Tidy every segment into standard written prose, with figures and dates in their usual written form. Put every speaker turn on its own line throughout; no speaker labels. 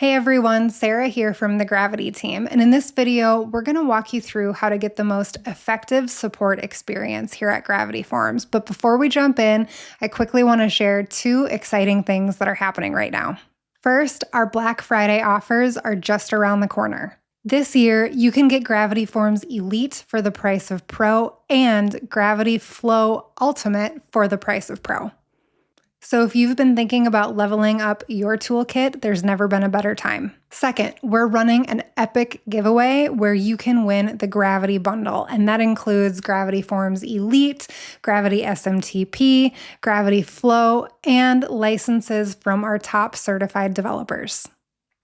Hey everyone, Sarah here from the Gravity team. And in this video, we're going to walk you through how to get the most effective support experience here at Gravity Forms. But before we jump in, I quickly want to share two exciting things that are happening right now. First, our Black Friday offers are just around the corner. This year, you can get Gravity Forms Elite for the price of Pro and Gravity Flow Ultimate for the price of Pro. So if you've been thinking about leveling up your toolkit, there's never been a better time. Second, we're running an epic giveaway where you can win the Gravity Bundle, and that includes Gravity Forms Elite, Gravity SMTP, Gravity Flow, and licenses from our top certified developers.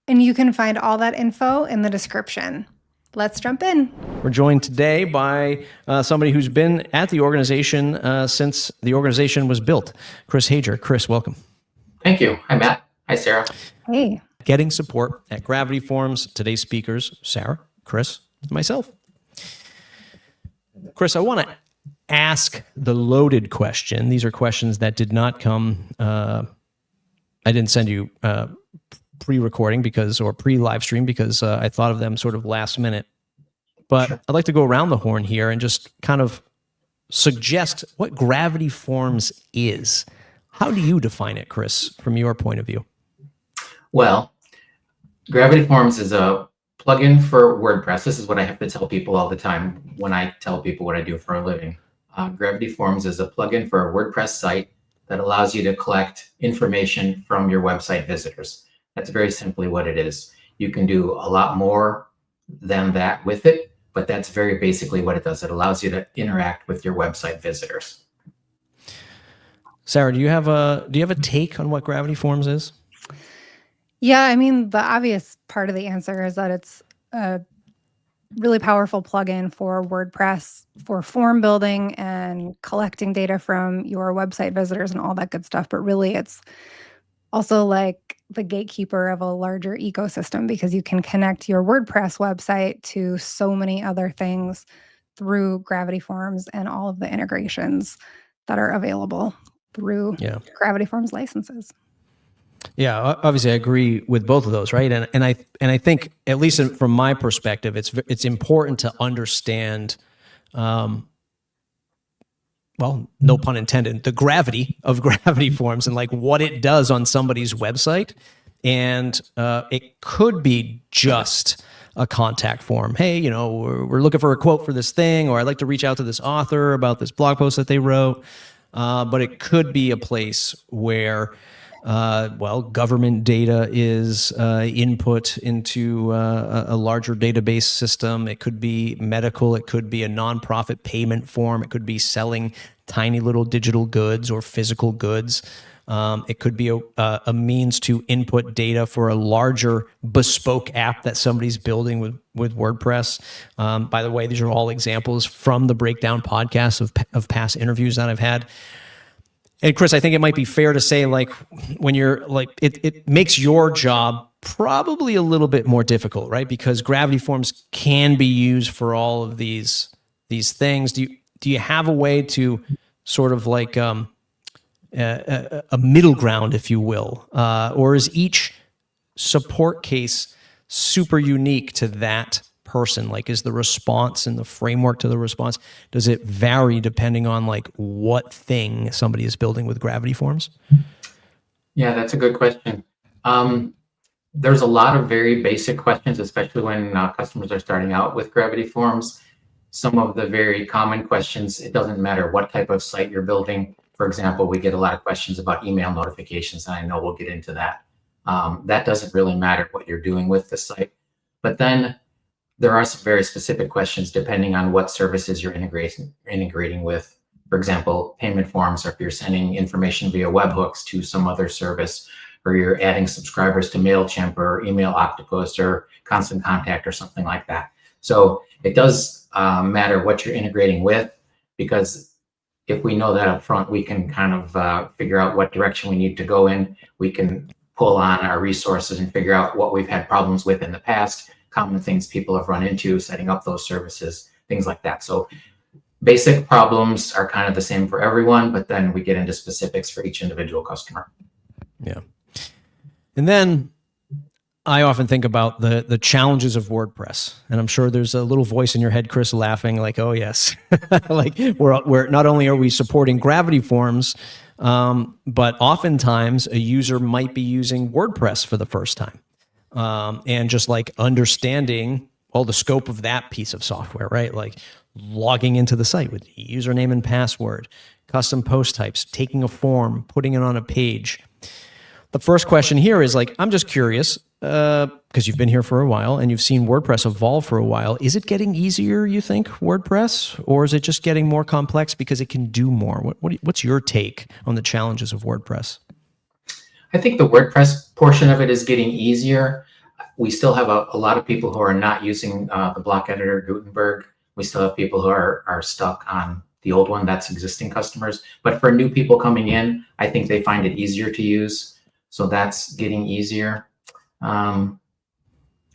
And you can find all that info in the description. Let's jump in.
We're joined today by somebody who's been at the organization since the organization was built, Chris Hager. Chris, welcome.
Thank you. Hi, Matt. Hi, Sarah.
Hey.
Getting support at Gravity Forms. Today's speakers, Sarah, Chris, and myself. Chris, I want to ask the loaded question. These are questions that did not come, I didn't send you pre-recording or pre-live stream because I thought of them sort of last minute. But I'd like to go around the horn here and just kind of suggest what Gravity Forms is. How do you define it, Chris, from your point of view?
Well, Gravity Forms is a plugin for WordPress. This is what I have to tell people all the time when I tell people what I do for a living. Gravity Forms is a plugin for a WordPress site that allows you to collect information from your website visitors. That's very simply what it is. You can do a lot more than that with it, but that's very basically what it does. It allows you to interact with your website visitors.
Sarah, do you have a take on what Gravity Forms is?
Yeah, I mean, the obvious part of the answer is that it's a really powerful plugin for WordPress for form building and collecting data from your website visitors and all that good stuff. But really, it's also like the gatekeeper of a larger ecosystem because you can connect your WordPress website to so many other things through Gravity Forms and all of the integrations that are available through Gravity Forms licenses.
Yeah, obviously I agree with both of those, right? And I think, at least from my perspective, it's important to understand, well, no pun intended, the gravity of Gravity Forms and like what it does on somebody's website. And it could be just a contact form. Hey, we're looking for a quote for this thing, or I'd like to reach out to this author about this blog post that they wrote. But it could be a place where government data is input into a larger database system. It could be medical. It could be a nonprofit payment form. It could be selling tiny little digital goods or physical goods. It could be a means to input data for a larger bespoke app that somebody's building with WordPress. By the way, these are all examples from the Breakdown podcast of past interviews that I've had. And Chris, I think it might be fair to say, like, when you're like, it makes your job probably a little bit more difficult, right? Because Gravity Forms can be used for all of these things. Do you have a way to sort of like a middle ground, if you will, or is each support case super unique to that person? Like, is the response and the framework to the response, does it vary depending on like what thing somebody is building with Gravity Forms?
Yeah, that's a good question. There's a lot of very basic questions, especially when customers are starting out with Gravity Forms. Some of the very common questions, it doesn't matter what type of site you're building. For example, we get a lot of questions about email notifications, and I know we'll get into that. That doesn't really matter what you're doing with the site. But then there are some very specific questions depending on what services you're integrating with. For example, payment forms, or if you're sending information via webhooks to some other service, or you're adding subscribers to MailChimp or Email Octopus or Constant Contact or something like that. So it does matter what you're integrating with, because if we know that up front, we can kind of figure out what direction we need to go in. We can pull on our resources and figure out what we've had problems with in the past, common things people have run into setting up those services, things like that. So basic problems are kind of the same for everyone, but then we get into specifics for each individual customer.
Yeah. And then I often think about the challenges of WordPress, and I'm sure there's a little voice in your head, Chris, laughing like, "Oh yes," like we're not only are we supporting Gravity Forms, but oftentimes a user might be using WordPress for the first time, and just like understanding the scope of that piece of software, right? Like logging into the site with username and password, custom post types, taking a form, putting it on a page. The first question here is like, I'm just curious, because you've been here for a while and you've seen WordPress evolve for a while. Is it getting easier, you think, WordPress, or is it just getting more complex because it can do more? What's your take on the challenges of WordPress?
I think the WordPress portion of it is getting easier. We still have a lot of people who are not using the block editor Gutenberg. We still have people who are stuck on the old one. That's existing customers. But for new people coming in, I think they find it easier to use. So that's getting easier.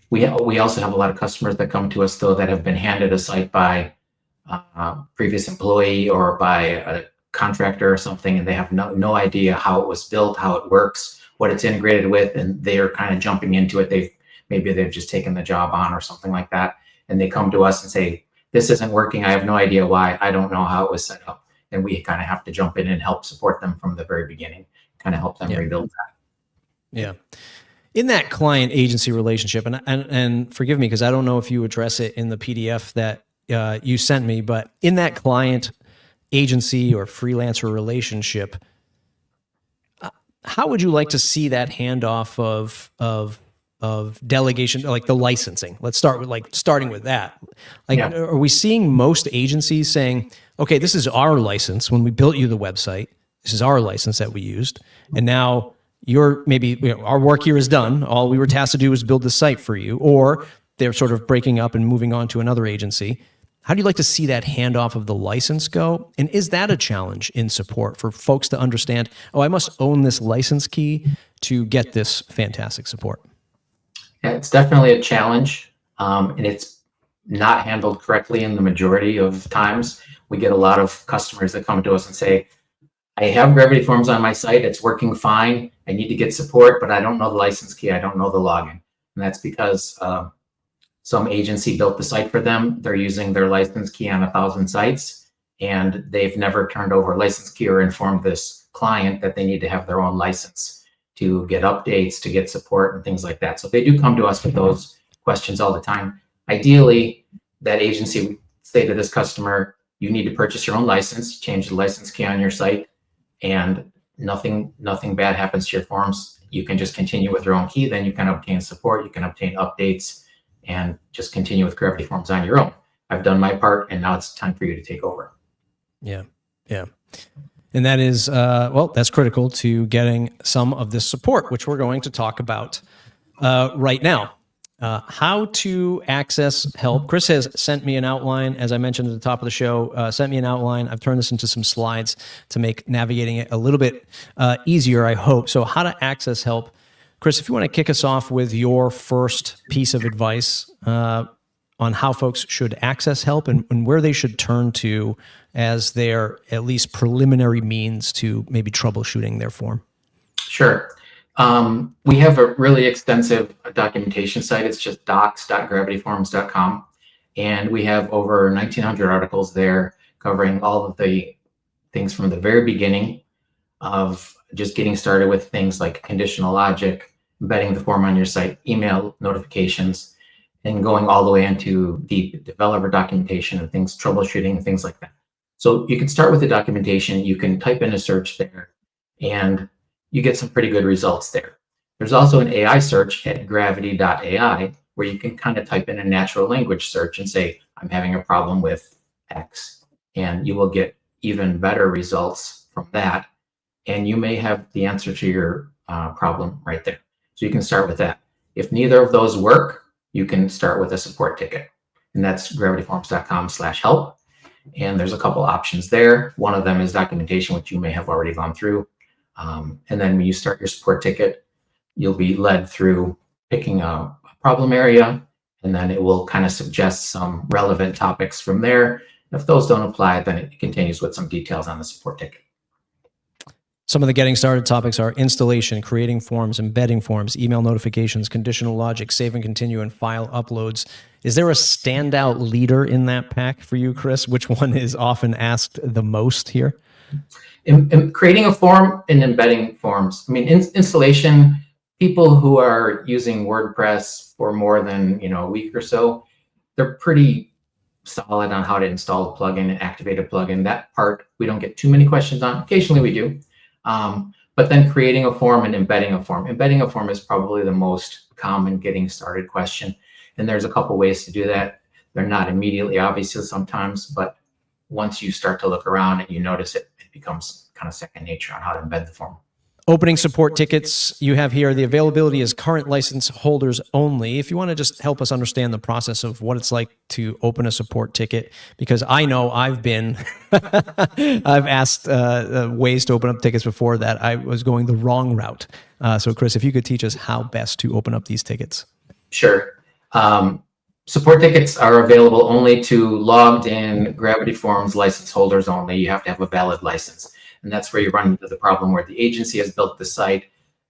We also have a lot of customers that come to us, though, that have been handed a site by a previous employee or by a contractor or something, and they have no idea how it was built, how it works, what it's integrated with, and they are kind of jumping into it. Maybe they've just taken the job on or something like that, and they come to us and say, "This isn't working. I have no idea why. I don't know how it was set up." And we kind of have to jump in and help support them from the very beginning, kind of help them rebuild that.
Yeah. In that client agency relationship, and forgive me because I don't know if you address it in the PDF that you sent me, but in that client agency or freelancer relationship, how would you like to see that handoff of delegation, like the licensing? Let's start with starting with that. Are we seeing most agencies saying, okay, this is our license when we built you the website, this is our license that we used, and now our work here is done. All we were tasked to do was build the site for you, or they're sort of breaking up and moving on to another agency. How do you like to see that handoff of the license go? And is that a challenge in support for folks to understand, I must own this license key to get this fantastic support?
Yeah, it's definitely a challenge, and it's not handled correctly in the majority of times. We get a lot of customers that come to us and say, "I have Gravity Forms on my site. It's working fine. I need to get support, but I don't know the license key. I don't know the login." And that's because some agency built the site for them. They're using their license key on 1,000 sites, and they've never turned over a license key or informed this client that they need to have their own license to get updates, to get support, and things like that. So they do come to us with those questions all the time. Ideally, that agency would say to this customer, "You need to purchase your own license, change the license key on your site, and nothing bad happens to your forms. You can just continue with your own key. Then you can obtain support, you can obtain updates, and just continue with Gravity Forms on your own. I've done my part, and now it's time for you to take over."
Yeah. And that is, that's critical to getting some of this support, which we're going to talk about right now. How to access help. Chris has sent me an outline, as I mentioned at the top of the show, sent me an outline. I've turned this into some slides to make navigating it a little bit easier, I hope. So how to access help. Chris, if you want to kick us off with your first piece of advice on how folks should access help and where they should turn to as their at least preliminary means to maybe troubleshooting their form.
Sure. We have a really extensive documentation site. It's just docs.gravityforms.com. And we have over 1,900 articles there covering all of the things from the very beginning of just getting started with things like conditional logic, embedding the form on your site, email notifications, and going all the way into deep developer documentation and things, troubleshooting and things like that. So you can start with the documentation. You can type in a search there, and you get some pretty good results there. There's also an AI search at gravity.ai where you can kind of type in a natural language search and say, "I'm having a problem with X," and you will get even better results from that. And you may have the answer to your problem right there. So you can start with that. If neither of those work, you can start with a support ticket, and that's gravityforms.com/help. And there's a couple options there. One of them is documentation, which you may have already gone through. And then when you start your support ticket, you'll be led through picking a problem area, and then it will kind of suggest some relevant topics from there. If those don't apply, then it continues with some details on the support ticket.
Some of the getting started topics are installation, creating forms, embedding forms, email notifications, conditional logic, save and continue, and file uploads. Is there a standout leader in that pack for you, Chris? Which one is often asked the most here?
In creating a form and embedding forms. I mean, installation, people who are using WordPress for more than a week or so, they're pretty solid on how to install a plugin and activate a plugin. That part we don't get too many questions on. Occasionally we do. But then creating a form and embedding a form. Embedding a form is probably the most common getting started question. And there's a couple ways to do that. They're not immediately obvious sometimes, but once you start to look around and you notice it, it becomes kind of second nature on how to embed the form.
Opening support tickets you have here. The availability is current license holders only. If you want to just help us understand the process of what it's like to open a support ticket, because I know I've been, I've asked ways to open up tickets before that I was going the wrong route. So Chris, if you could teach us how best to open up these tickets.
Sure. Support tickets are available only to logged in Gravity Forms license holders only. You have to have a valid license. And that's where you run into the problem where the agency has built the site.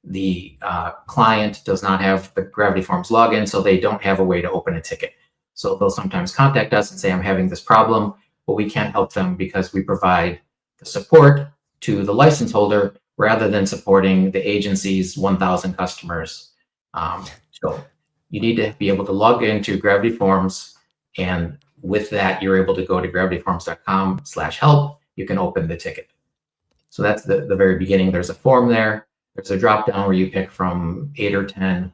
The client does not have the Gravity Forms login, so they don't have a way to open a ticket. So they'll sometimes contact us and say, I'm having this problem, but we can't help them because we provide the support to the license holder rather than supporting the agency's 1,000 customers. So you need to be able to log into Gravity Forms, and with that, you're able to go to gravityforms.com/help. You can open the ticket. So that's the very beginning. There's a form there. There's a drop down where you pick from 8 or 10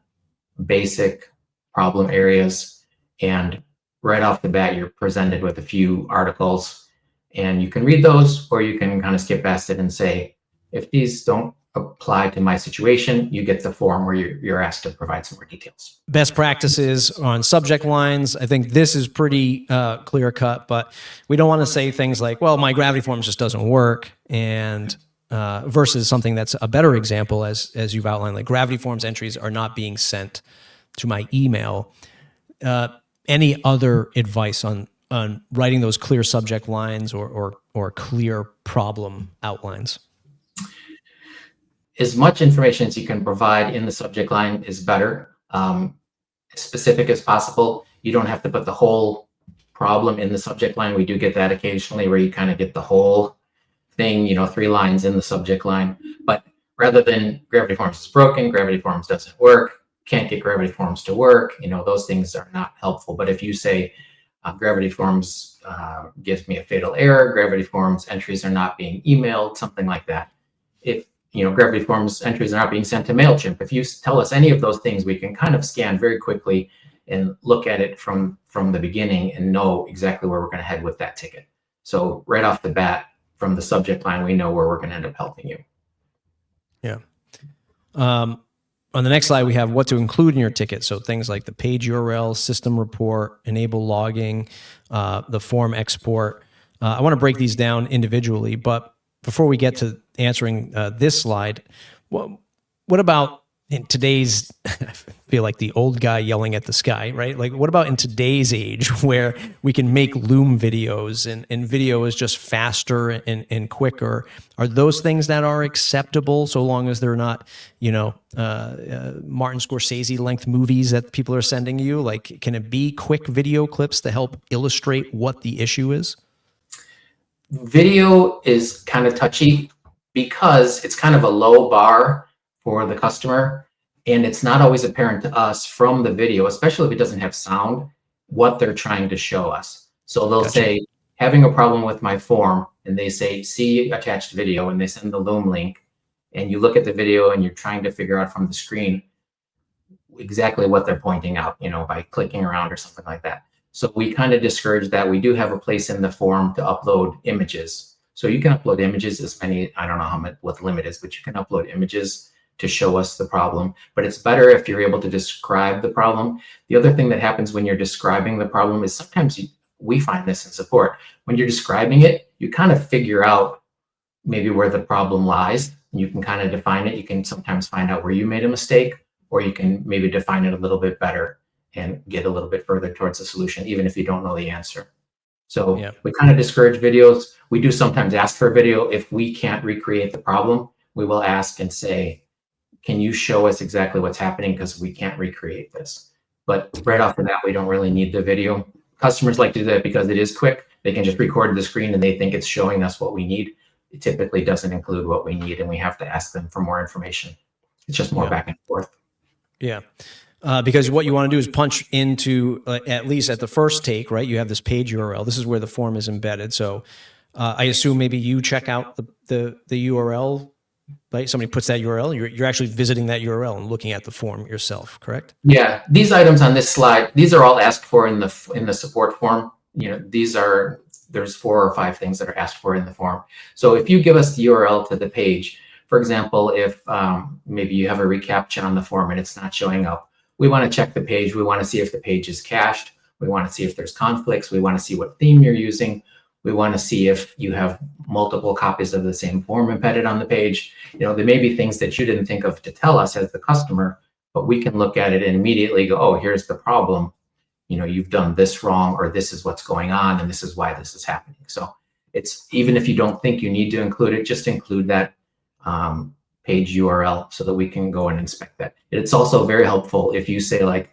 basic problem areas. And right off the bat, you're presented with a few articles. And you can read those, or you can kind of skip past it and say, if these don't apply to my situation, you get the form where you're asked to provide some more details.
Best practices on subject lines. I think this is pretty clear cut, but we don't want to say things like, well, my Gravity Forms just doesn't work, and versus something that's a better example, as you've outlined, like Gravity Forms entries are not being sent to my email. Any other advice on writing those clear subject lines or clear problem outlines?
As much information as you can provide in the subject line is better. As specific as possible. You don't have to put the whole problem in the subject line. We do get that occasionally where you kind of get the whole thing, 3 lines in the subject line. But rather than Gravity Forms is broken, Gravity Forms doesn't work, can't get Gravity Forms to work, those things are not helpful. But if you say Gravity Forms gives me a fatal error, Gravity Forms entries are not being emailed, something like that. If Gravity Forms entries are not being sent to MailChimp. If you tell us any of those things, we can kind of scan very quickly and look at it from the beginning and know exactly where we're going to head with that ticket. So right off the bat, from the subject line, we know where we're going to end up helping you.
Yeah. On the next slide, we have what to include in your ticket. So things like the page URL, system report, enable logging, the form export. I want to break these down individually, but before we get to answering this slide, what about in today's, I feel like the old guy yelling at the sky, right? Like, what about in today's age where we can make Loom videos and video is just faster and quicker? Are those things that are acceptable so long as they're not, Martin Scorsese length movies that people are sending you? Like, can it be quick video clips to help illustrate what the issue is?
Video is kind of touchy because it's kind of a low bar for the customer, and it's not always apparent to us from the video, especially if it doesn't have sound, what they're trying to show us. So they'll say, having a problem with my form, and they say, see attached video, and they send the Loom link, and you look at the video and you're trying to figure out from the screen exactly what they're pointing out, by clicking around or something like that. So we kind of discourage that. We do have a place in the form to upload images. So you can upload images as many, I don't know what the limit is, but you can upload images to show us the problem. But it's better if you're able to describe the problem. The other thing that happens when you're describing the problem is sometimes we find this in support. When you're describing it, you kind of figure out maybe where the problem lies. You can kind of define it. You can sometimes find out where you made a mistake, or you can maybe define it a little bit better and get a little bit further towards the solution, even if you don't know the answer. So we kind of discourage videos. We do sometimes ask for a video if we can't recreate the problem. we will ask and say, can you show us exactly what's happening? Because we can't recreate this. But right off the bat, we don't really need the video. Customers like to do that because it is quick. They can just record the screen and they think it's showing us what we need. It typically doesn't include what we need, and we have to ask them for more information. It's just more back and forth.
Yeah. Because what you want to do is punch into, at least at the first take, right? You have this page URL. This is where the form is embedded. So I assume maybe you check out the URL, right? Somebody puts that URL. You're actually visiting that URL and looking at the form yourself, correct?
Yeah, these items on this slide, these are all asked for in the support form. There's 4 or 5 things that are asked for in the form. So if you give us the URL to the page, for example, if maybe you have a reCAPTCHA on the form and it's not showing up, we want to check the page. We want to see if the page is cached. We want to see if there's conflicts. We want to see what theme you're using. We want to see if you have multiple copies of the same form embedded on the page. There may be things that you didn't think of to tell us as the customer, but we can look at it and immediately go, oh, here's the problem. You've done this wrong, or this is what's going on, and this is why this is happening. So it's, even if you don't think you need to include it, just include that page URL so that we can go and inspect that. It's also very helpful if you say, like,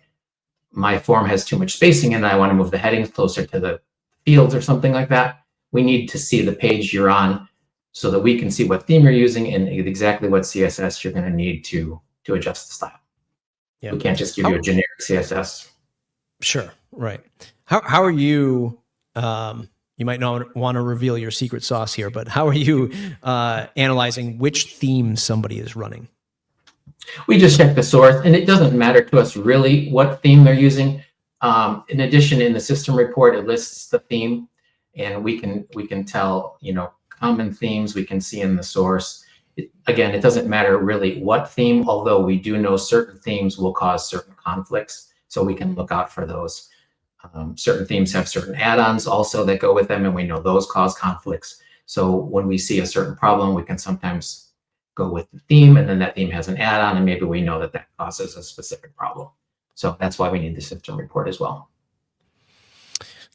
my form has too much spacing and I want to move the headings closer to the fields or something like that. We need to see the page you're on so that we can see what theme you're using and exactly what CSS you're going to need to adjust the style. Yeah. We can't just give you a generic CSS.
Sure. Right. How are you, you might not want to reveal your secret sauce here, but how are you analyzing which theme somebody is running?
We just check the source, and it doesn't matter to us really what theme they're using. In addition, in the system report, it lists the theme, and we can tell, common themes we can see in the source. Again, it doesn't matter really what theme, although we do know certain themes will cause certain conflicts, so we can look out for those. Certain themes have certain add-ons also that go with them, and we know those cause conflicts. So when we see a certain problem, we can sometimes go with the theme, and then that theme has an add-on, and maybe we know that that causes a specific problem. So that's why we need the system report as well.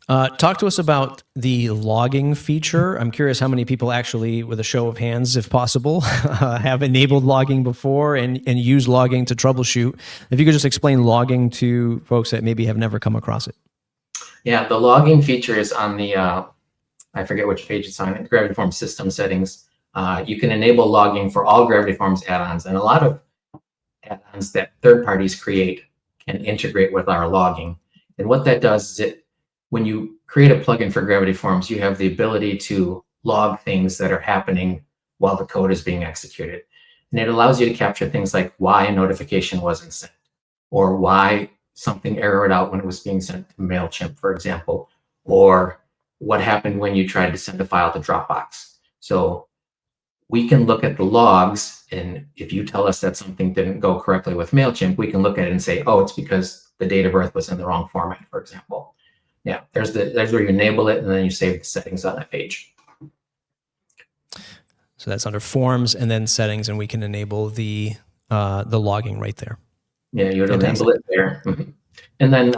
Talk to us about the logging feature. I'm curious how many people actually, with a show of hands, if possible, have enabled logging before and use logging to troubleshoot. If you could just explain logging to folks that maybe have never come across it.
Yeah, the logging feature is on the, I forget which page it's on, Gravity Forms system settings. You can enable logging for all Gravity Forms add-ons, and a lot of add-ons that third parties create can integrate with our logging. And what that does is when you create a plugin for Gravity Forms, you have the ability to log things that are happening while the code is being executed. And it allows you to capture things like why a notification wasn't sent, or why something errored out when it was being sent to MailChimp, for example, or what happened when you tried to send a file to Dropbox. So we can look at the logs, and if you tell us that something didn't go correctly with MailChimp, we can look at it and say, oh, it's because the date of birth was in the wrong format, for example. Yeah, there's where you enable it, and then you save the settings on that page.
So that's under forms and then settings, and we can enable the logging right there.
Yeah, you would enable it there. Mm-hmm. And then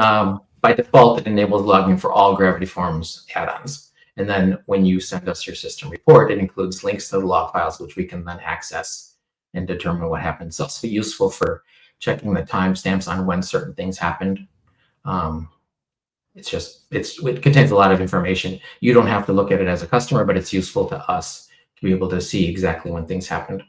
by default, it enables logging for all Gravity Forms add-ons. And then when you send us your system report, it includes links to the log files, which we can then access and determine what happened. It's also useful for checking the timestamps on when certain things happened. It contains a lot of information. You don't have to look at it as a customer, but it's useful to us to be able to see exactly when things happened.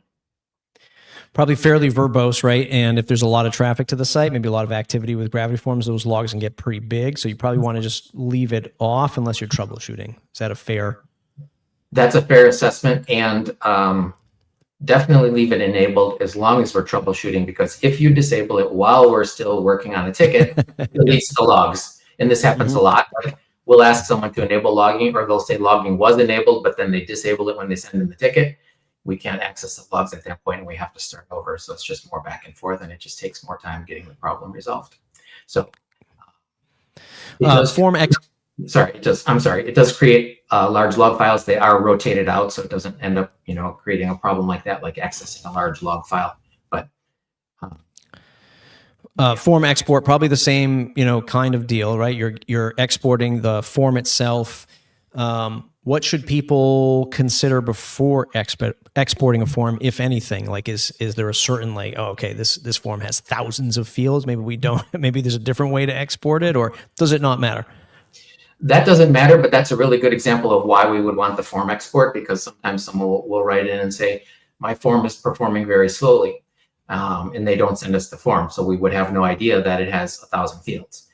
Probably fairly verbose, right? And if there's a lot of traffic to the site, maybe a lot of activity with Gravity Forms, those logs can get pretty big. So you probably want to just leave it off unless you're troubleshooting. Is that a fair?
That's a fair assessment, and definitely leave it enabled as long as we're troubleshooting, because if you disable it while we're still working on a ticket, it leads to logs. And this happens a lot. Like, we'll ask someone to enable logging, or they'll say logging was enabled, but then they disable it when they send in the ticket. We can't access the logs at that point, and we have to start over. So it's just more back and forth, and it just takes more time getting the problem resolved. So it does create large log files. They are rotated out, so it doesn't end up, creating a problem like that, like accessing a large log file. But
form export, probably the same, kind of deal, right? You're exporting the form itself. What should people consider before exporting a form, if anything? Like, is there a certain, like, oh, okay, this form has thousands of fields, maybe we don't, maybe there's a different way to export it, or does it not matter?
That doesn't matter, but that's a really good example of why we would want the form export, because sometimes someone will write in and say, my form is performing very slowly, and they don't send us the form. So we would have no idea that it has 1,000 fields.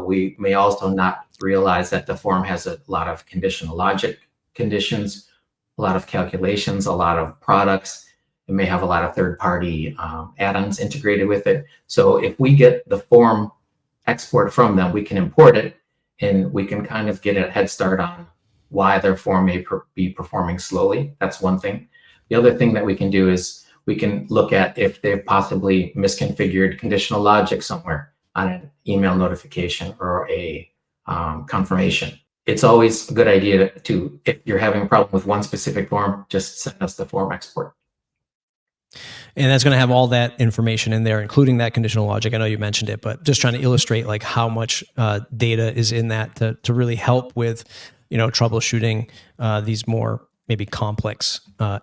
We may also not realize that the form has a lot of conditional logic conditions, a lot of calculations, a lot of products. It may have a lot of third-party add-ons integrated with it. So if we get the form export from them, we can import it, and we can kind of get a head start on why their form may be performing slowly. That's one thing. The other thing that we can do is we can look at if they've possibly misconfigured conditional logic somewhere on an email notification or a confirmation. It's always a good idea to, if you're having a problem with one specific form, just send us the form export.
And that's going to have all that information in there, including that conditional logic. I know you mentioned it, but just trying to illustrate like how much data is in that to really help with, troubleshooting these more maybe complex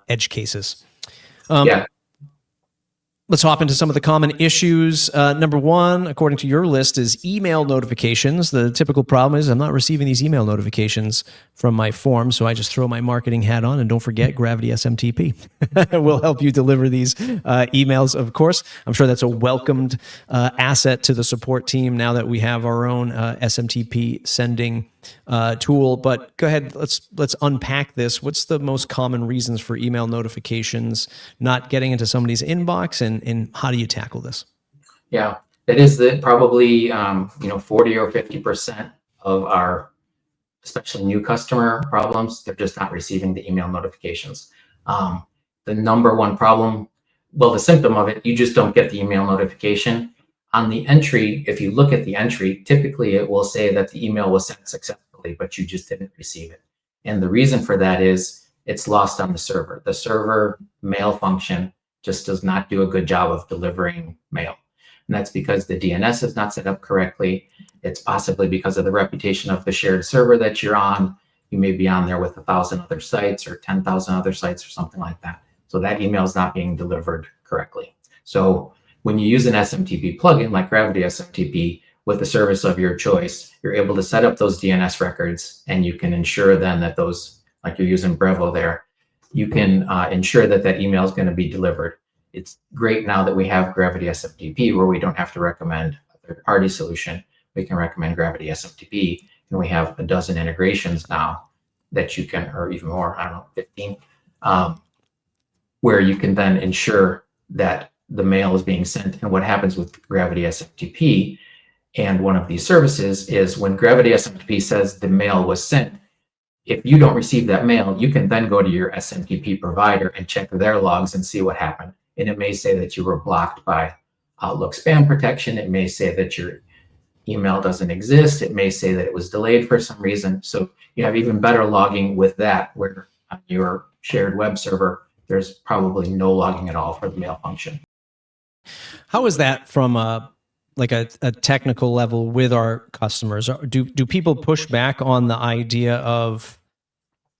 edge cases.
Yeah.
Let's hop into some of the common issues. Number one, according to your list, is email notifications. The typical problem is I'm not receiving these email notifications from my form, so I just throw my marketing hat on, and don't forget Gravity SMTP. We'll help you deliver these emails, of course. I'm sure that's a welcomed asset to the support team now that we have our own SMTP sending tool. But go ahead, let's unpack this. What's the most common reasons for email notifications not getting into somebody's inbox, and how do you tackle this?
Yeah, that is probably 40 or 50% of our, especially new customer problems. They're just not receiving the email notifications. The number one problem, well, the symptom of it, you just don't get the email notification. On the entry, if you look at the entry, typically it will say that the email was sent successfully, but you just didn't receive it. And the reason for that is it's lost on the server. The server mail function just does not do a good job of delivering mail. And that's because the DNS is not set up correctly. It's possibly because of the reputation of the shared server that you're on. You may be on there with 1,000 other sites or 10,000 other sites or something like that. So that email is not being delivered correctly. So when you use an SMTP plugin like Gravity SMTP with a service of your choice, you're able to set up those DNS records, and you can ensure then that those, like you're using Brevo there, you can ensure that that email is going to be delivered. It's great now that we have Gravity SMTP where we don't have to recommend a third-party solution. We can recommend Gravity SMTP, and we have a dozen integrations now that you can, or even more, I don't know, 15, where you can then ensure that the mail is being sent. And what happens with Gravity SMTP and one of these services is when Gravity SMTP says the mail was sent, if you don't receive that mail, you can then go to your SMTP provider and check their logs and see what happened. And it may say that you were blocked by Outlook spam protection. It may say that your email doesn't exist. It may say that it was delayed for some reason. So you have even better logging with that, where on your shared web server, there's probably no logging at all for the mail function.
How is that from a technical level with our customers? Do people push back on the idea of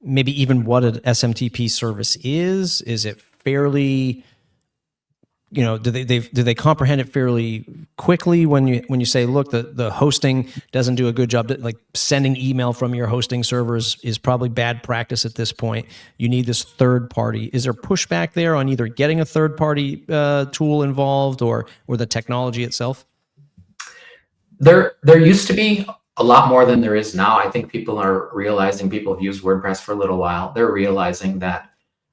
maybe even what an SMTP service is? Is it fairly, do they comprehend it fairly quickly when you say, look, the hosting doesn't do a good job, like sending email from your hosting servers is probably bad practice at this point. You need this third party. Is there pushback there on either getting a third party tool involved or the technology itself?
There used to be a lot more than there is now. I think people are realizing, people have used WordPress for a little while. They're realizing that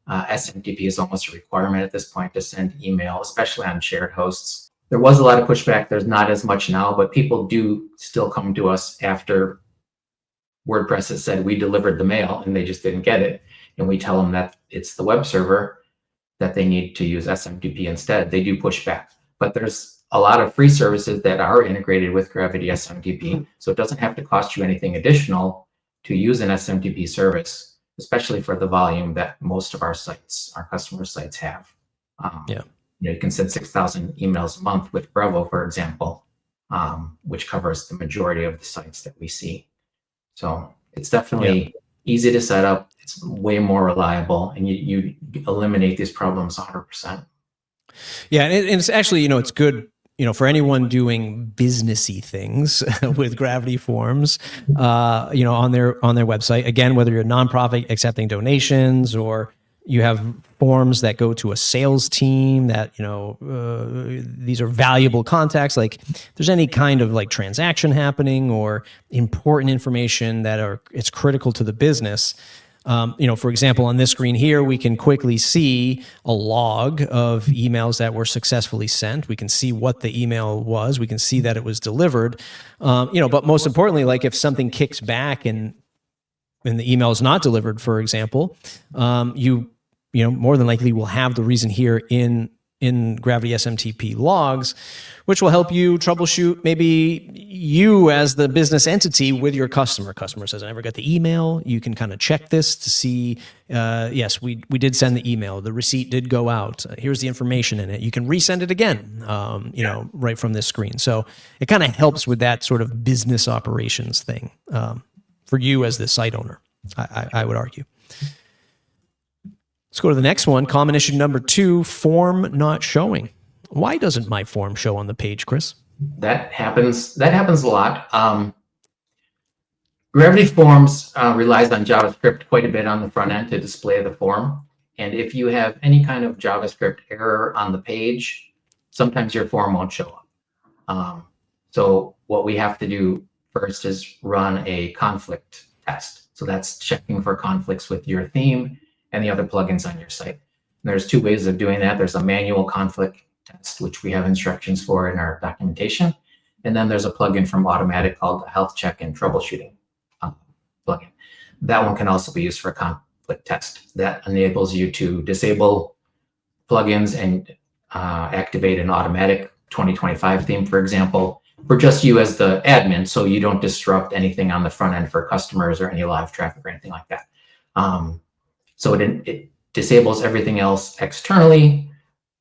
SMTP is almost a requirement at this point to send email, especially on shared hosts. There was a lot of pushback. There's not as much now, but people do still come to us after WordPress has said we delivered the mail and they just didn't get it. And we tell them that it's the web server, that they need to use SMTP instead. They do push back. But there's a lot of free services that are integrated with Gravity SMTP. So it doesn't have to cost you anything additional to use an SMTP service, especially for the volume that most of our sites, our customer sites have. You can send 6,000 emails a month with Brevo, for example, which covers the majority of the sites that we see. So it's definitely easy to set up. It's way more reliable, and you eliminate these problems 100%.
Yeah, and it's actually, it's good, for anyone doing businessy things with Gravity Forms, on their website. Again, whether you're a nonprofit accepting donations, or you have forms that go to a sales team that, these are valuable contacts. Like, if there's any kind of like transaction happening or important information that it's critical to the business. For example, on this screen here, we can quickly see a log of emails that were successfully sent. We can see what the email was. We can see that it was delivered. But most importantly, like if something kicks back and the email is not delivered, for example, you more than likely will have the reason here in Gravity SMTP logs, which will help you troubleshoot maybe you as the business entity with your customer. Customer says, I never got the email. You can kind of check this to see, yes, we did send the email. The receipt did go out. Here's the information in it. You can resend it again, right from this screen. So it kind of helps with that sort of business operations thing for you as the site owner, I would argue. Let's go to the next one. Common issue number 2, form not showing. Why doesn't my form show on the page, Chris?
That happens a lot. Gravity Forms relies on JavaScript quite a bit on the front end to display the form. And if you have any kind of JavaScript error on the page, sometimes your form won't show up. So what we have to do first is run a conflict test. So that's checking for conflicts with your theme and the other plugins on your site. And there's 2 ways of doing that. There's a manual conflict test, which we have instructions for in our documentation. And then there's a plugin from Automatic called the Health Check and Troubleshooting plugin. That one can also be used for a conflict test. That enables you to disable plugins and activate an Automatic 2025 theme, for example, for just you as the admin, so you don't disrupt anything on the front end for customers or any live traffic or anything like that. So it disables everything else externally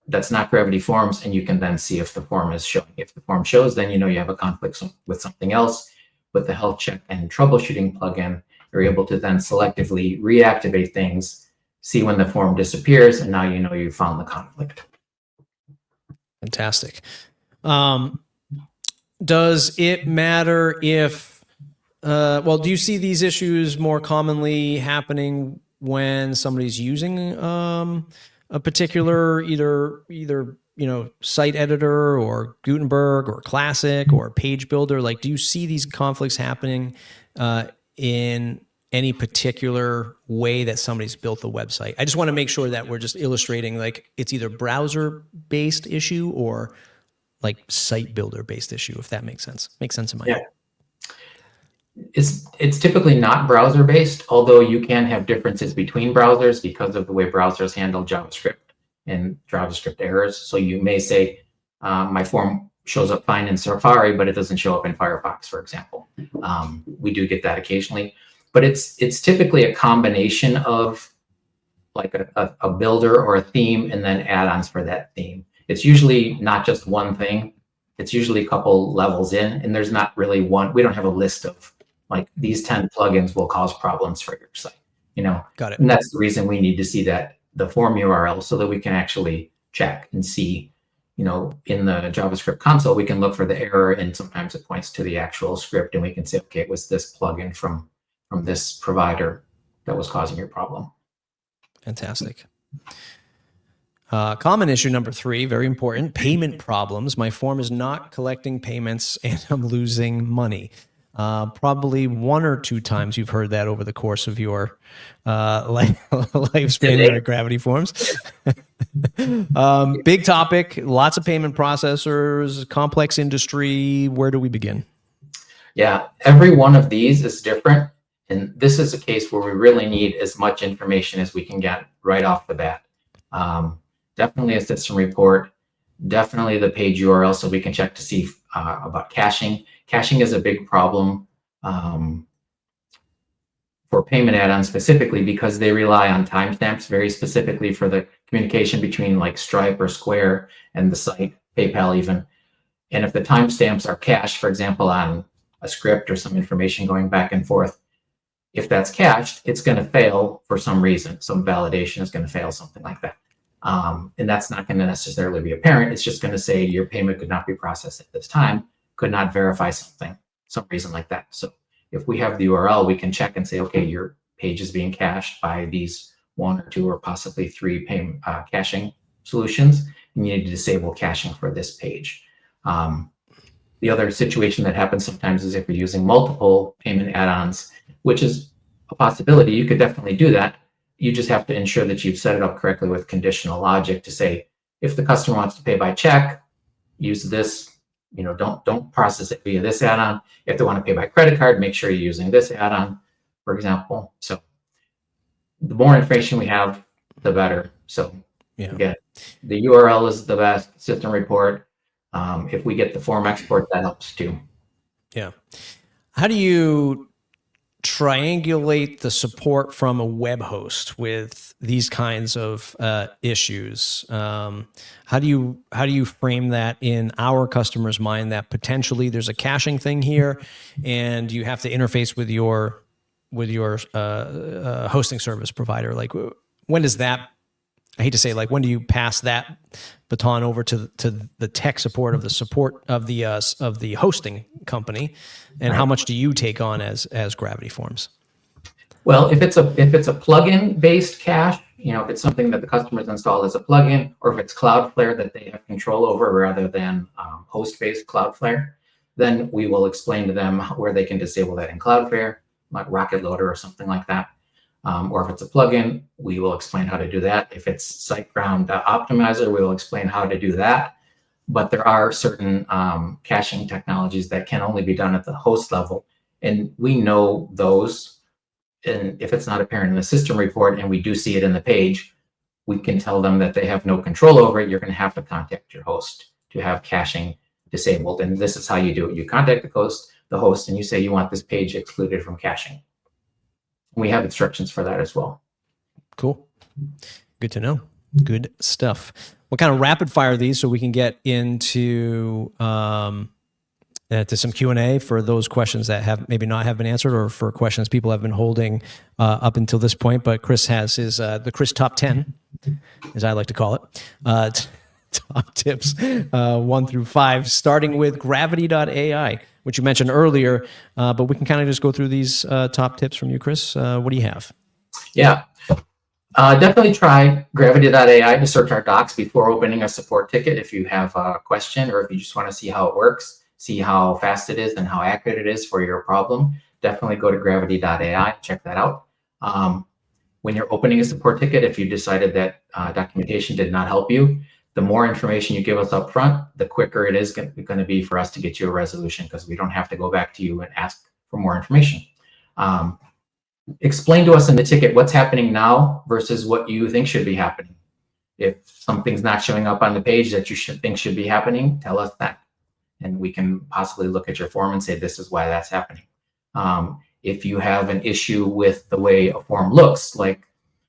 that's not Gravity Forms, and you can then see if the form is showing. If the form shows, then you have a conflict with something else. With the Health Check and Troubleshooting plugin, you're able to then selectively reactivate things, see when the form disappears, and now you found the conflict.
Fantastic. Does it matter if, do you see these issues more commonly happening when somebody's using a particular either site editor or Gutenberg or Classic or Page Builder? Like, do you see these conflicts happening in any particular way that somebody's built the website? I just want to make sure that we're just illustrating like it's either browser-based issue or like site builder-based issue, if that makes sense. Makes sense in my head.
It's typically not browser-based, although you can have differences between browsers because of the way browsers handle JavaScript and JavaScript errors. So you may say, my form shows up fine in Safari, but it doesn't show up in Firefox, for example. We do get that occasionally, but it's typically a combination of like a builder or a theme and then add-ons for that theme. It's usually not just one thing. It's usually a couple levels in, and there's not really one. We don't have a list of like these 10 plugins will cause problems for your site,
Got it.
And that's the reason we need to see the form URL so that we can actually check and see, in the JavaScript console, we can look for the error, and sometimes it points to the actual script, and we can say, okay, it was this plugin from this provider that was causing your problem.
Fantastic. Common issue number 3, very important, payment problems. My form is not collecting payments and I'm losing money. Probably 1 or 2 times you've heard that over the course of your lifespan at Gravity Forms. Big topic, lots of payment processors, complex industry. Where do we begin?
Yeah, every one of these is different. And this is a case where we really need as much information as we can get right off the bat. Definitely a system report, definitely the page URL so we can check to see about caching. Caching is a big problem for payment add-ons specifically because they rely on timestamps very specifically for the communication between like Stripe or Square and the site, PayPal even. And if the timestamps are cached, for example, on a script or some information going back and forth, If that's cached, it's going to fail for some reason. Some validation is going to fail, something like that. And that's not going to necessarily be apparent. It's just going to say your payment could not be processed at this time, could not verify something, some reason like that. So if we have the URL, we can check and say, okay, your page is being cached by these 1 or 2 or possibly 3 payment caching solutions. You need to disable caching for this page. The other situation that happens sometimes is if you're using multiple payment add-ons, which is a possibility. You could definitely do that. You just have to ensure that you've set it up correctly with conditional logic to say, if the customer wants to pay by check, use this, don't process it via this add-on. If they want to pay by credit card, make sure you're using this add-on, for example. So the more information we have, the better. So again, the URL is the best, system report. If we get the form export, that helps too.
Yeah. How do you triangulate the support from a web host with these kinds of issues? How do you frame that in our customer's mind that potentially there's a caching thing here, and you have to interface with your hosting service provider? Like, when does that? I hate to say, like, when do you pass that baton over to the tech support of the hosting company, and how much do you take on as Gravity Forms?
Well, if it's a plugin based cache, if it's something that the customer's installed as a plugin, or if it's Cloudflare that they have control over rather than host based Cloudflare, then we will explain to them where they can disable that in Cloudflare, like Rocket Loader or something like that. Or if it's a plugin, we will explain how to do that. If it's SiteGround Optimizer, we will explain how to do that. But there are certain caching technologies that can only be done at the host level. And we know those. And if it's not apparent in the system report and we do see it in the page, we can tell them that they have no control over it. You're going to have to contact your host to have caching disabled. And this is how you do it. You contact the host, and you say you want this page excluded from caching. We have instructions for that as well.
Cool. Good to know. Good stuff. What kind of rapid fire are these so we can get into to some Q&A for those questions that have maybe not have been answered, or for questions people have been holding up until this point. But Chris has his the Chris Top 10, as I like to call it, top tips 1 through 5, starting with Gravity.ai, which you mentioned earlier, but we can kind of just go through these top tips from you, Chris. What do you have?
Yeah, definitely try Gravity.ai to search our docs before opening a support ticket if you have a question, or if you just want to see how it works, see how fast it is and how accurate it is for your problem. Definitely go to Gravity.ai, check that out. When you're opening a support ticket, if you decided that documentation did not help you, the more information you give us up front, the quicker it is going to be for us to get you a resolution, because we don't have to go back to you and ask for more information. Explain to us in the ticket what's happening now versus what you think should be happening. If something's not showing up on the page that you think should be happening, tell us that. And we can possibly look at your form and say, this is why that's happening. If you have an issue with the way a form looks, like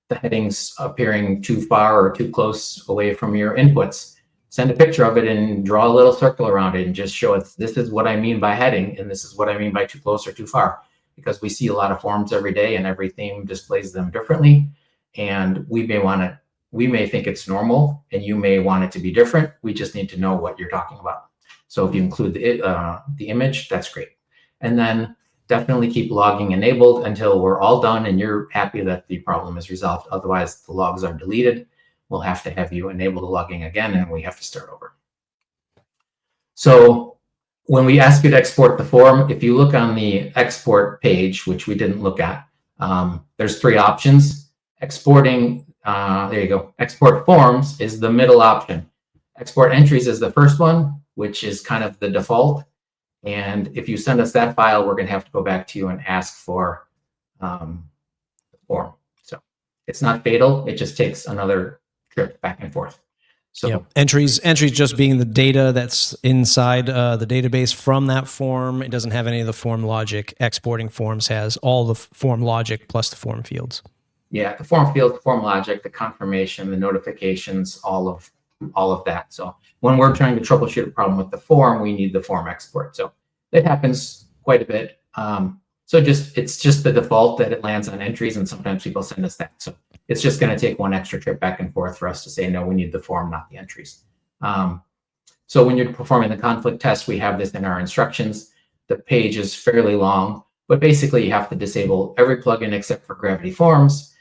the headings appearing too far or too close away from your inputs, send a picture of it and draw a little circle around it and just show it. This is what I mean by heading, and this is what I mean by too close or too far. Because we see a lot of forms every day, and every theme displays them differently. And we may think it's normal, and you may want it to be different. We just need to know what you're talking about. So if you include the image, that's great. And then definitely keep logging enabled until we're all done and you're happy that the problem is resolved. Otherwise, the logs are deleted. We'll have to have you enable the logging again, and we have to start over. So when we ask you to export the form, if you look on the export page, which we didn't look at, there's 3 options. Exporting, there you go. Export forms is the middle option. Export entries is the first one, which is kind of the default. And if you send us that file, we're going to have to go back to you and ask for the form. So it's not fatal. It just takes another trip back and forth. So
yep. Entries just being the data that's inside the database from that form. It doesn't have any of the form logic. Exporting forms has all the form logic plus the form fields.
Yeah, the form fields, the form logic, the confirmation, the notifications, all of that. So when we're trying to troubleshoot a problem with the form, we need the form export. So it happens quite a bit. So it's just the default that it lands on entries, and sometimes people send us that. So it's just going to take one extra trip back and forth for us to say, no, we need the form, not the entries. So when you're performing the conflict test, we have this in our instructions. The page is fairly long, but basically you have to disable every plugin except for Gravity Forms,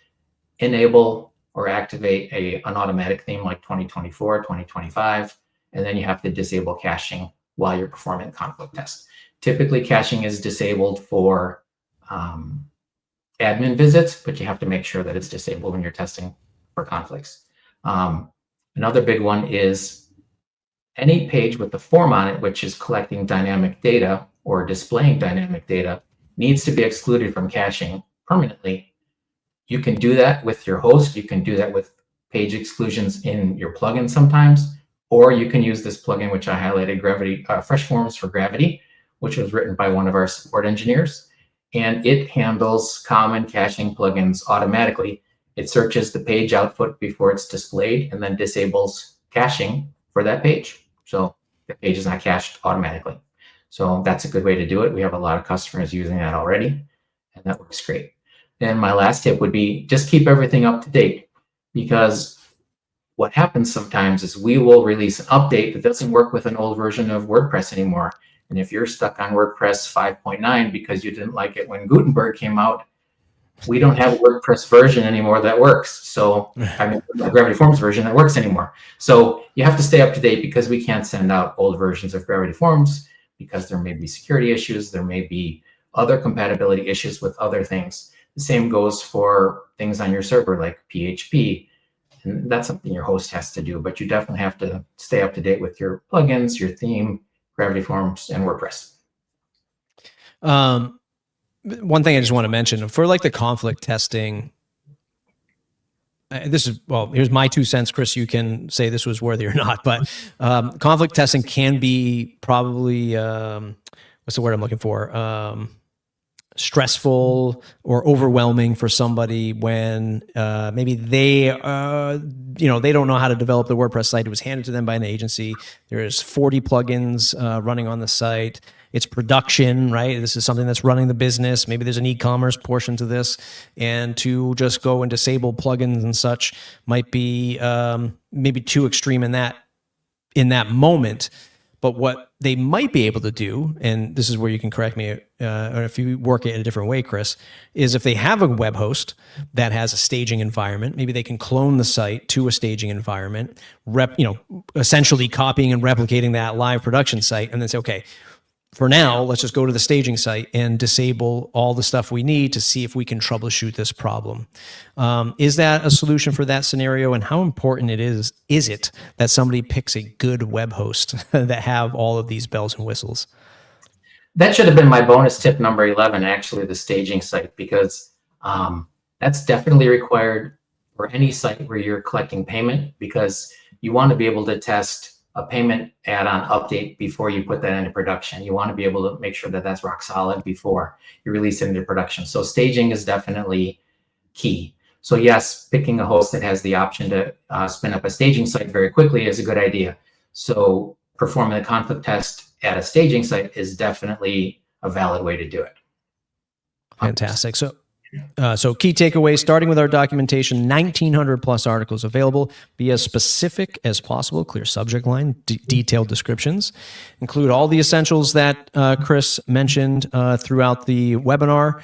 enable or activate an automatic theme like 2024, 2025, and then you have to disable caching while you're performing the conflict test. Typically, caching is disabled for admin visits, but you have to make sure that it's disabled when you're testing for conflicts. Another big one is any page with the form on it, which is collecting dynamic data or displaying dynamic data, needs to be excluded from caching permanently. You can do that with your host. You can do that with page exclusions in your plugin sometimes, or you can use this plugin, which I highlighted, Gravity Fresh Forms for Gravity, which was written by one of our support engineers. And it handles common caching plugins automatically. It searches the page output before it's displayed and then disables caching for that page. So the page is not cached automatically. So that's a good way to do it. We have a lot of customers using that already, and that works great. And my last tip would be just keep everything up to date, because what happens sometimes is we will release an update that doesn't work with an old version of WordPress anymore. And if you're stuck on WordPress 5.9 because you didn't like it when Gutenberg came out, we don't have a WordPress version anymore that works. So I mean, a Gravity Forms version that works anymore. So you have to stay up to date, because we can't send out old versions of Gravity Forms because there may be security issues. There may be other compatibility issues with other things. The same goes for things on your server like PHP. And that's something your host has to do, but you definitely have to stay up to date with your plugins, your theme, Gravity Forms, and WordPress.
One thing I just want to mention for like the conflict testing, here's my 2 cents, Chris, you can say this was worthy or not, but conflict testing can be probably, what's the word I'm looking for? Stressful or overwhelming for somebody when maybe they don't know how to develop the WordPress site. It was handed to them by an agency. There's 40 plugins running on the site. It's production, right? This is something that's running the business. Maybe there's an e-commerce portion to this, and to just go and disable plugins and such might be maybe too extreme in that moment. But what they might be able to do, and this is where you can correct me, or if you work it in a different way, Chris, is if they have a web host that has a staging environment, maybe they can clone the site to a staging environment, essentially copying and replicating that live production site, and then say, okay, for now, let's just go to the staging site and disable all the stuff we need to see if we can troubleshoot this problem. Is that a solution for that scenario? And how important is it that somebody picks a good web host that have all of these bells and whistles?
That should have been my bonus tip number 11, actually, the staging site, because that's definitely required for any site where you're collecting payment, because you want to be able to test a payment add-on update before you put that into production. You want to be able to make sure that that's rock solid before you release it into production. So staging is definitely key. So yes, picking a host that has the option to spin up a staging site very quickly is a good idea. So performing the conflict test at a staging site is definitely a valid way to do it.
Fantastic. So key takeaways, starting with our documentation, 1,900 plus articles available. Be as specific as possible, clear subject line, detailed descriptions. Include all the essentials that Chris mentioned throughout the webinar.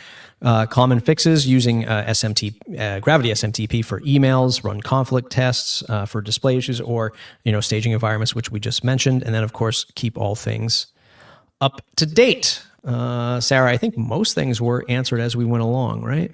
Common fixes using Gravity SMTP for emails, run conflict tests for display issues or staging environments, which we just mentioned. And then, of course, keep all things up to date. Sarah, I think most things were answered as we went along, right?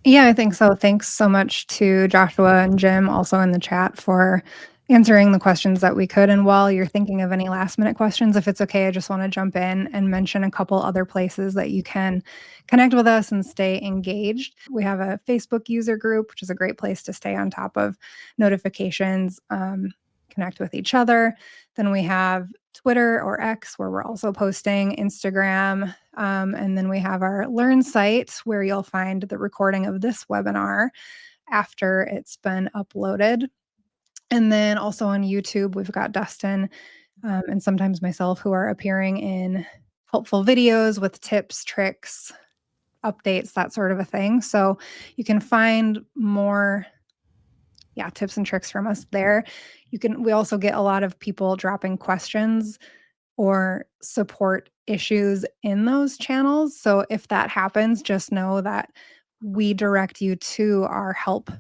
Yeah, I think so. Thanks so much to Joshua and Jim also in the chat for answering the questions that we could. And while you're thinking of any last minute questions, if it's okay, I just want to jump in and mention a couple other places that you can connect with us and stay engaged. We have a Facebook user group, which is a great place to stay on top of notifications, connect with each other. Then we have Twitter or X, where we're also posting, Instagram, and then we have our Learn site, where you'll find the recording of this webinar after it's been uploaded. And then also on YouTube, we've got Dustin and sometimes myself who are appearing in helpful videos with tips, tricks, updates, that sort of a thing. So you can find more tips and tricks from us there. We also get a lot of people dropping questions or support issues in those channels. So if that happens, just know that we direct you to our help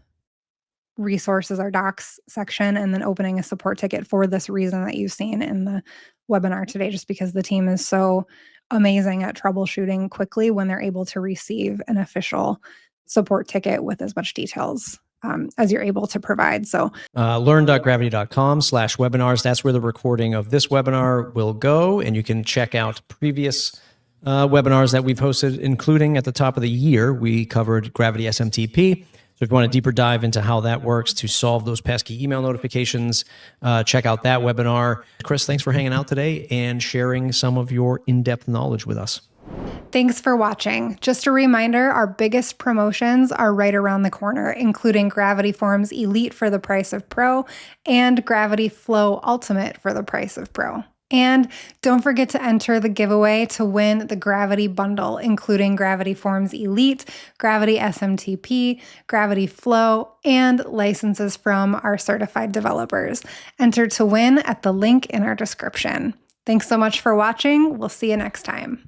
resources, our docs section, and then opening a support ticket for this reason that you've seen in the webinar today, just because the team is so amazing at troubleshooting quickly when they're able to receive an official support ticket with as much details as you're able to provide. So
learn.gravity.com/webinars. That's where the recording of this webinar will go. And you can check out previous webinars that we've hosted, including at the top of the year, we covered Gravity SMTP. So if you want a deeper dive into how that works to solve those pesky email notifications, check out that webinar. Chris, thanks for hanging out today and sharing some of your in-depth knowledge with us.
Thanks for watching. Just a reminder, our biggest promotions are right around the corner, including Gravity Forms Elite for the price of Pro and Gravity Flow Ultimate for the price of Pro. And don't forget to enter the giveaway to win the Gravity Bundle, including Gravity Forms Elite, Gravity SMTP, Gravity Flow, and licenses from our certified developers. Enter to win at the link in our description. Thanks so much for watching. We'll see you next time.